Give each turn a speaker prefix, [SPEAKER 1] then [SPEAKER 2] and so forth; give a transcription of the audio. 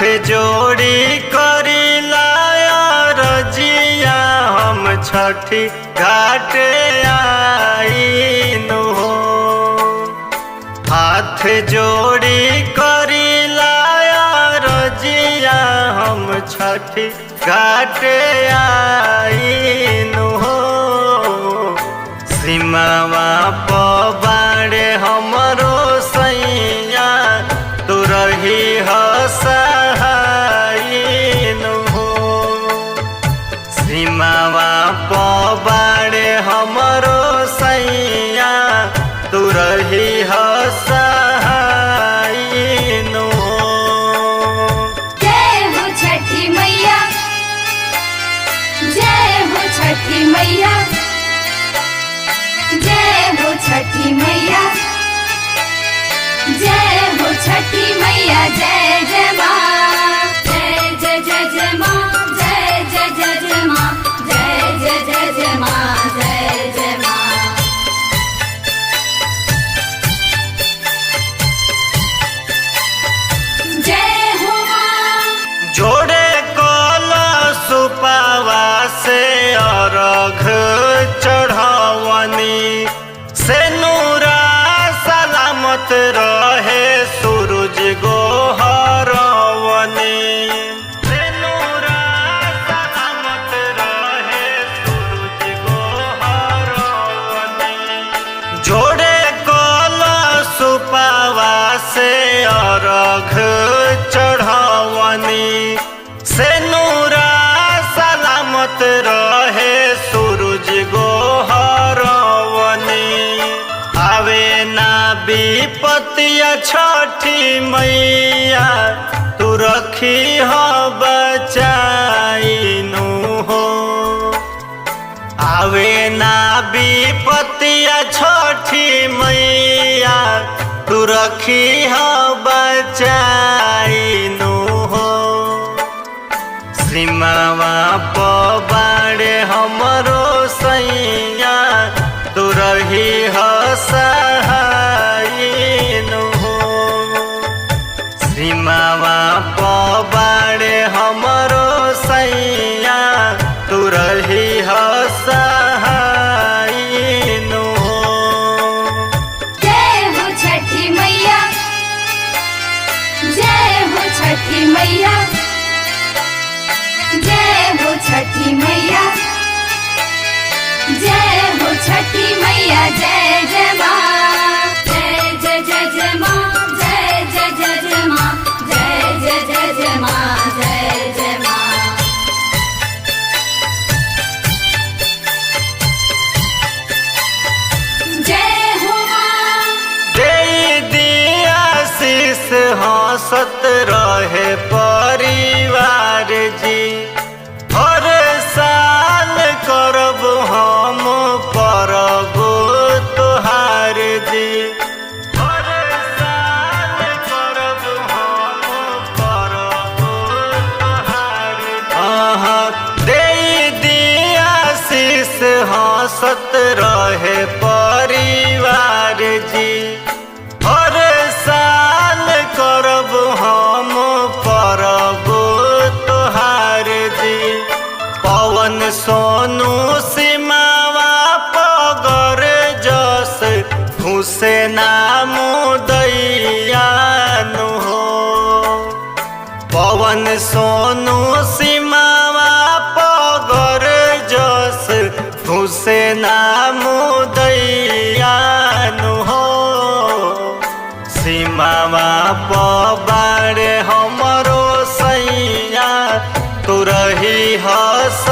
[SPEAKER 1] जोड़ी करिला रजिया हम छठी घाट आईनु हो। हाथ जोड़ी करिला रजिया हम छठी घाट आईनु हो। सीमावा पबाड़े हमरो सैया तू रही सहायनु हो। सीमावा पबाड़े हमरो सैया तू रही सहायनु हो।
[SPEAKER 2] जय हो छठी मैया, जय हो छठी मैया, जय हो छठी मैया, जय हो छठी मैया। जय जय माँ, जय जय जय जय माँ, जय जय जय जय माँ, जय जय जय जय माँ, जय जय माँ। जय हो माँ।
[SPEAKER 1] जोड़े कलश सुपावा से अर्घ चढ़ावनी से नूरा सलामत रहे सूरज गोहरवनी। से नूरा सलामत रहे सूरज गोहरवनी। जोड़े कलश सुपावा से अर्घ चढ़ावनी से नूरा सलामत रहे सूरज गोहरवनी। आवे ना विपत्तिया छठी मैया तू रखी हो बचाइनु हो। आवे ना विपत्तिया छठी मैया तू रखी हो बचाइनु हो। सीमावा पबाड़े हमरो सैया तू रही सहायनु हो। सीमावा पबाड़े हमरो सैया तू रही सहायनु हो।
[SPEAKER 2] जय हो छठी मैया, जय हो छठी मैया, जय हो छठी मैया, जय हो छठी मैया। जय जय माँ, जय जय जय जय माँ, जय जय जय जय माँ, जय जय जय जय माँ, जय जय माँ। जय हो माँ।
[SPEAKER 1] दे दिया शीस हंसत रहे परिवार जी। हर साल करब हम परब तोहार जी। हर साल करब हम परब तोहार जी। दे दिया शीस हंसत रहे परिवार जी। हर साल करब हम परब तोहार जी। पवन सोनू सीमावा पगर जस घुसे नाम दैयानु हो। पवन सोनू सीमावा पगर जस घुसे नाम दैयानु हो। सीमावा पबाड़े हमरो सैया तू रही सहायनु